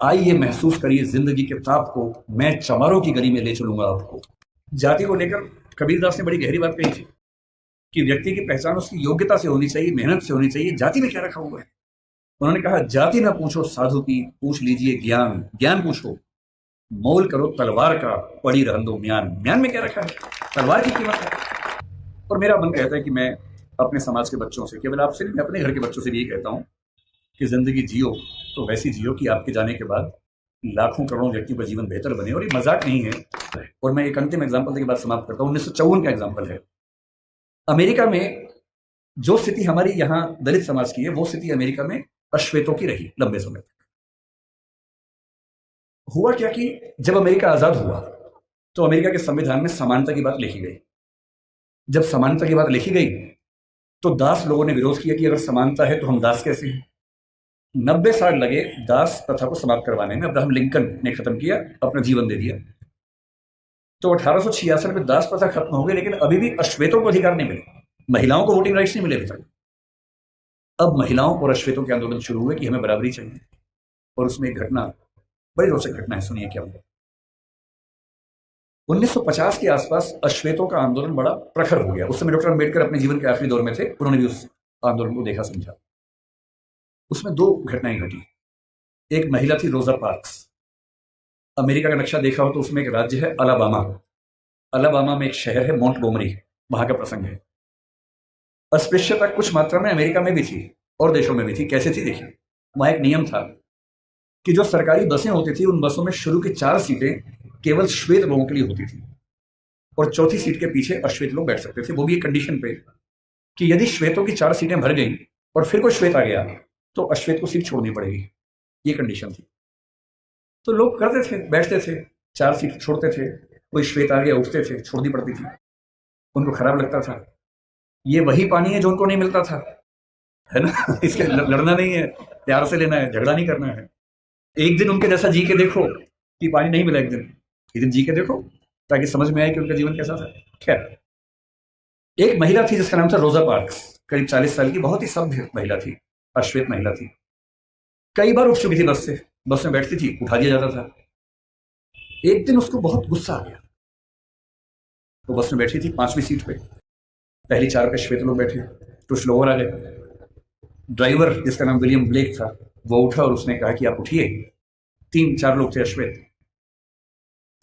आइए महसूस करिए जिंदगी के ताप को, मैं चमारों की गली में ले चलूंगा आपको। जाति को लेकर कबीरदास ने बड़ी गहरी बात कही थी कि व्यक्ति की पहचान उसकी योग्यता से होनी चाहिए, मेहनत से होनी चाहिए। जाति में क्या रखा हुआ है? उन्होंने कहा, जाति ना पूछो साधु की, पूछ लीजिए ज्ञान। ज्ञान पूछो, मोल करो तलवार का, पड़ी रहन दो म्यान। म्यान में क्या रखा है? तलवार की कीमत है। और मेरा मन कहता है कि मैं अपने समाज के बच्चों से, केवल आपसे नहीं, मैं अपने घर के बच्चों से भी यही कहता हूँ कि जिंदगी जियो तो वैसी जियो कि आपके जाने के बाद लाखों करोड़ों व्यक्तियों का जीवन बेहतर बने। और ये मजाक नहीं है। और मैं एक अंतिम एग्जाम्पल के बाद समाप्त करता हूँ। 1954 का एग्जाम्पल है। अमेरिका में जो स्थिति हमारी यहाँ दलित समाज की है, वो स्थिति अमेरिका में अश्वेतों की रही लंबे समय तक। हुआ क्या कि जब अमेरिका आजाद हुआ तो अमेरिका के संविधान में समानता की बात लिखी गई। जब समानता की बात लिखी गई तो दास लोगों ने विरोध किया कि अगर समानता है तो हम दास कैसे हैं। 90 साल लगे दास प्रथा को समाप्त करवाने में। अब्राहम लिंकन ने खत्म किया, अपना जीवन दे दिया। तो 1866 में दास प्रथा खत्म हो गई, लेकिन अभी भी अश्वेतों को अधिकार नहीं मिले। महिलाओं को वोटिंग राइट्स नहीं मिले अभी तक। अब महिलाओं और अश्वेतों के आंदोलन शुरू हुए कि हमें बराबरी चाहिए। और उसमें एक घटना, बड़ी रोचक घटना है, सुनिए क्या हुआ। 1950 के आसपास अश्वेतों का आंदोलन बड़ा प्रखर हो गया। उस समय डॉक्टर अंबेडकर अपने जीवन के आखिरी दौर में थे, उन्होंने भी उस आंदोलन को देखा समझा। उसमें दो घटनाएं घटी। एक महिला थी रोजा पार्क्स। अमेरिका का नक्शा देखा हो तो उसमें एक राज्य है अलाबामा। अलाबामा में एक शहर है मोंटगोमरी, वहां का प्रसंग है। अस्पृश्यता कुछ मात्रा में अमेरिका में भी थी और देशों में भी थी। कैसे थी देखिए। वहां एक नियम था कि जो सरकारी बसें होती थी उन बसों में शुरू की 4 सीटें केवल श्वेत लोगों के लिए होती थी और चौथी सीट के पीछे अश्वेत लोग बैठ सकते थे। वो भी एक कंडीशन पे कि यदि श्वेतों की 4 सीटें भर गई और फिर कोई श्वेत आ गया तो अश्वेत को सीट छोड़नी पड़ेगी। ये कंडीशन थी। तो लोग करते थे, बैठते थे, 4 सीट छोड़ते थे। कोई श्वेत आ गया, उठते थे, छोड़नी पड़ती थी। उनको खराब लगता था। ये वही पानी है जो उनको नहीं मिलता था, है ना। इसके लड़ना नहीं है, प्यार से लेना है, झगड़ा नहीं करना है। एक दिन उनके जैसा जी के देखो कि पानी नहीं मिला। एक दिन जी के देखो ताकि समझ में आए कि उनका जीवन कैसा था। खैर, एक महिला थी जिसका नाम था रोजा पार्क्स। करीब 40 साल की, बहुत ही सभ्य महिला थी, अश्वेत महिला थी। कई बार उठ चुकी थी बस से, बस में बैठती थी, उठा दिया जाता था। एक दिन उसको बहुत गुस्सा आ गया। वो बस में बैठी थी 5वीं सीट पे। पहली 4 पे श्वेत लोग बैठे, कुछ लोग और आ गए। ड्राइवर जिसका नाम विलियम ब्लेक था वो उठा और उसने कहा कि आप उठिए। 3-4 लोग थे अश्वेत,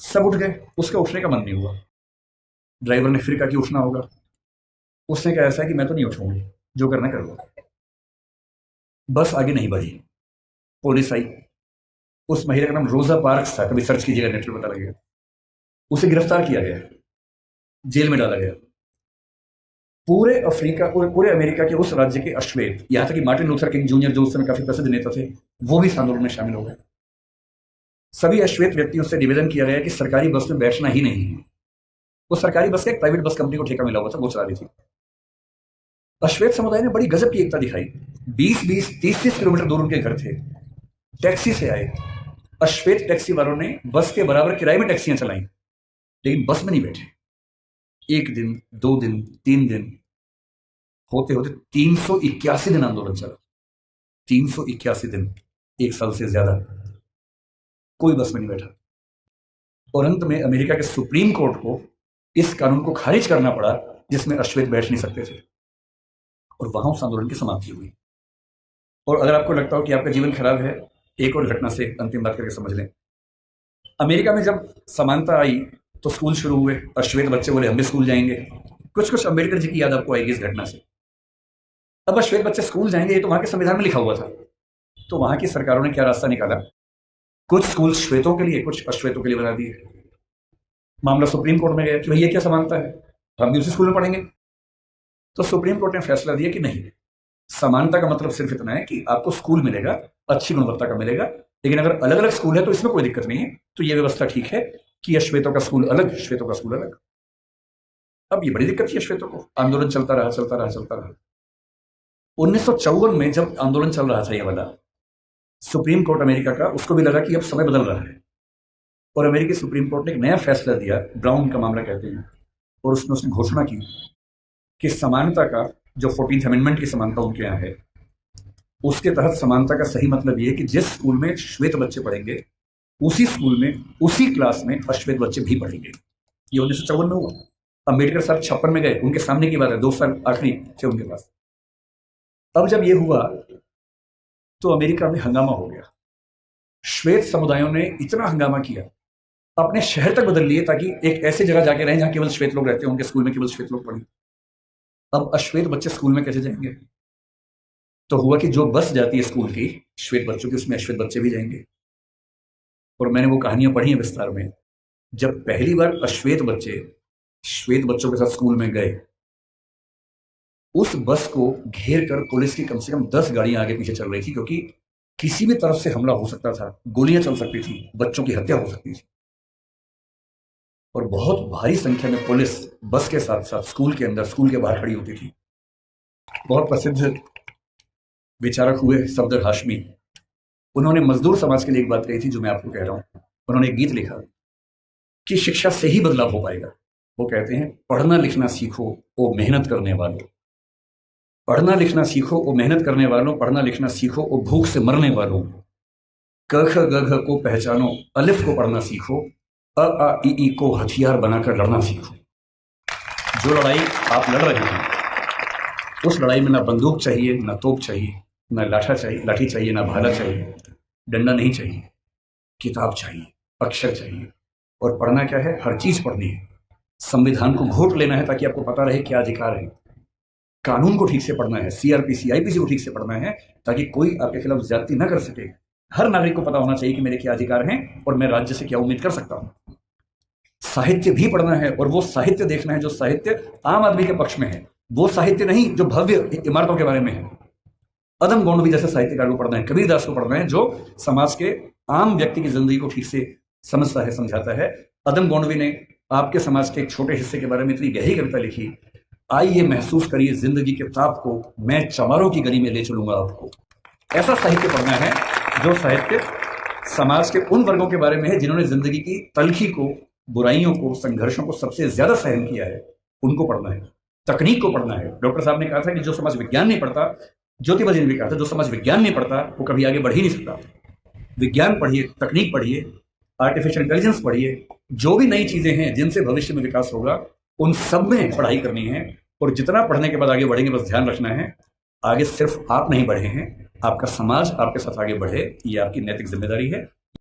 सब उठ गए। उसका उठने का मन नहीं हुआ। ड्राइवर ने फिर कहा कि उठना होगा। उसने कहा ऐसा कि मैं तो नहीं उठूंगी, जो करना कर लो। बस आगे नहीं बढ़ी। पुलिस आई। उस महिला का नाम रोजा पार्क्स था, कभी सर्च कीजिएगा नेट पर पता लगेगा। उसे गिरफ्तार किया गया, जेल में डाला गया। पूरे अफ्रीका, पूरे अमेरिका के उस राज्य के अश्वेत, यहां तक कि मार्टिन लूथर किंग जूनियर जो उस समय काफी प्रसिद्ध नेता थे, वो भी इस आंदोलन में शामिल हो गए। सभी अश्वेत व्यक्तियों से निवेदन किया गया कि सरकारी बस में बैठना ही नहीं है। वो सरकारी बस का एक प्राइवेट बस कंपनी को ठेका मिला हुआ था, वो चला रही थी। अश्वेत समुदाय ने बड़ी गजब की एकता दिखाई। 20-20, 30-30 किलोमीटर दूर उनके घर थे, टैक्सी से आए। अश्वेत टैक्सी वालों ने बस के बराबर किराए में टैक्सियां चलाई, लेकिन बस में नहीं बैठे। 1 दिन, 2 दिन, 3 दिन, होते होते 381 दिन आंदोलन चला। 381 दिन, 1 साल से ज्यादा कोई बस में नहीं बैठा। और अंत में अमेरिका के सुप्रीम कोर्ट को इस कानून को खारिज करना पड़ा जिसमें अश्वेत बैठ नहीं सकते थे। और वहां उस आंदोलन की समाप्ति हुई। और अगर आपको लगता हो कि आपका जीवन खराब है, एक और घटना से अंतिम बात करके समझ लें। अमेरिका में जब समानता आई तो स्कूल शुरू हुए। अश्वेत बच्चे बोले हम भी स्कूल जाएंगे। कुछ कुछ अम्बेडकर जी की याद आपको आएगी इस घटना से। अब अश्वेत बच्चे स्कूल जाएंगे, ये तो वहां के संविधान में लिखा हुआ था। तो वहां की सरकारों ने क्या रास्ता निकाला, कुछ स्कूल श्वेतों के लिए, कुछ अश्वेतों के लिए बना दिए। मामला सुप्रीम कोर्ट में गया कि भैया क्या समानता है, हम भी उसी स्कूल में पढ़ेंगे। तो सुप्रीम कोर्ट ने फैसला दिया कि नहीं, समानता का मतलब सिर्फ इतना है कि आपको स्कूल मिलेगा, अच्छी गुणवत्ता का मिलेगा, लेकिन अगर अलग अलग स्कूल है तो इसमें कोई दिक्कत नहीं है। तो यह व्यवस्था ठीक है कि अश्वेतों का स्कूल अलग, श्वेतों का स्कूल अलग। अब ये बड़ी दिक्कत थी अश्वेतों को। आंदोलन चलता रहा, चलता रहा, चलता रहा। 1954 में जब आंदोलन चल रहा था ये वाला, सुप्रीम कोर्ट अमेरिका का, उसको भी लगा कि अब समय बदल रहा है। और अमेरिकी सुप्रीम कोर्ट ने एक नया फैसला दिया, ब्राउन का मामला कहते हैं। और उसने घोषणा की कि समानता का जो 14th अमेंडमेंट की समानता उनके यहाँ है, उसके तहत समानता का सही मतलब ये है कि जिस स्कूल में श्वेत बच्चे पढ़ेंगे उसी स्कूल में उसी क्लास में अश्वेत बच्चे भी पढ़ेंगे। ये 1954 में हुआ। अम्बेडकर साहब 56 में गए, उनके सामने की बात है, 2 साल आखिरी थे उनके पास। अब जब ये हुआ तो अमेरिका में हंगामा हो गया। श्वेत समुदायों ने इतना हंगामा किया, अपने शहर तक बदल लिए ताकि एक ऐसी जगह जाके रहें जहां केवल श्वेत लोग रहते हैं, उनके स्कूल में केवल श्वेत लोग पढ़ें। अब अश्वेत बच्चे स्कूल में कैसे जाएंगे? तो हुआ कि जो बस जाती है स्कूल की श्वेत बच्चों की, उसमें अश्वेत बच्चे भी जाएंगे। और मैंने वो कहानियां पढ़ी हैं विस्तार में। जब पहली बार अश्वेत बच्चे श्वेत बच्चों के साथ स्कूल में गए, उस बस को घेर कर पुलिस की कम से कम 10 गाड़ियां आगे पीछे चल रही थी, क्योंकि किसी भी तरफ से हमला हो सकता था, गोलियां चल सकती थी, बच्चों की हत्या हो सकती थी। और बहुत भारी संख्या में पुलिस बस के साथ साथ स्कूल के अंदर, स्कूल के बाहर खड़ी होती थी। बहुत प्रसिद्ध विचारक हुए सफदर हाशमी, उन्होंने मजदूर समाज के लिए एक बात कही थी जो मैं आपको कह रहा हूं। उन्होंने एक गीत लिखा कि शिक्षा से ही बदलाव हो पाएगा। वो कहते हैं, पढ़ना लिखना सीखो ओ मेहनत करने वालों, पढ़ना लिखना सीखो ओ मेहनत करने वालों, पढ़ना लिखना सीखो ओ भूख से मरने वालों, क ख ग घ को पहचानो, अलिफ को पढ़ना सीखो, अ आ इ ई को हथियार बनाकर लड़ना सीखो। जो लड़ाई आप लड़ रहे हैं उस लड़ाई में ना बंदूक चाहिए, ना तोप चाहिए, ना लाठी चाहिए, ना भाला चाहिए, डंडा नहीं चाहिए, किताब चाहिए, अक्षर चाहिए। और पढ़ना क्या है? हर चीज पढ़नी है। संविधान को घोट लेना है ताकि आपको पता रहे क्या अधिकार है। कानून को ठीक से पढ़ना है, सीआरपीसी आईपीसी को ठीक से पढ़ना है ताकि कोई आपके खिलाफ ज्यादती ना कर सके। हर नागरिक को पता होना चाहिए कि मेरे क्या अधिकार हैं और मैं राज्य से क्या उम्मीद कर सकता हूं। साहित्य भी पढ़ना है और वो साहित्य देखना है जो साहित्य आम आदमी के पक्ष में है, वो साहित्य नहीं जो भव्य इमारतों के बारे में है। अदम गोंडवी जैसे साहित्यकार को पढ़ना है, कबीरदास को पढ़ना है जो समाज के आम व्यक्ति की जिंदगी को ठीक से समझता है, समझाता है। अदम गोंडवी ने आपके समाज के एक छोटे हिस्से के बारे में इतनी गहरी कविता लिखी, आइए महसूस करिए जिंदगी के ताप को, मैं चमारों की गली में ले चलूंगा आपको। ऐसा साहित्य पढ़ना है जो साहित्य समाज के उन वर्गों के बारे में है जिन्होंने जिंदगी की तलखी को, बुराइयों को, संघर्षों को सबसे ज्यादा सहन किया है, उनको पढ़ना है। तकनीक को पढ़ना है। डॉक्टर साहब ने कहा था कि जो समाज विज्ञान नहीं पढ़ता, ज्योतिबा जी ने भी कहा था, जो समाज विज्ञान नहीं पढ़ता वो कभी आगे बढ़ ही नहीं सकता। विज्ञान पढ़िए, तकनीक पढ़िए, आर्टिफिशियल इंटेलिजेंस पढ़िए, जो भी नई चीजें हैं जिनसे भविष्य में विकास होगा उन सब में पढ़ाई करनी है। और जितना पढ़ने के बाद आगे बढ़ेंगे, बस ध्यान रखना है आगे सिर्फ आप नहीं बढ़े हैं, आपका समाज आपके साथ आगे बढ़े, ये आपकी नैतिक जिम्मेदारी है।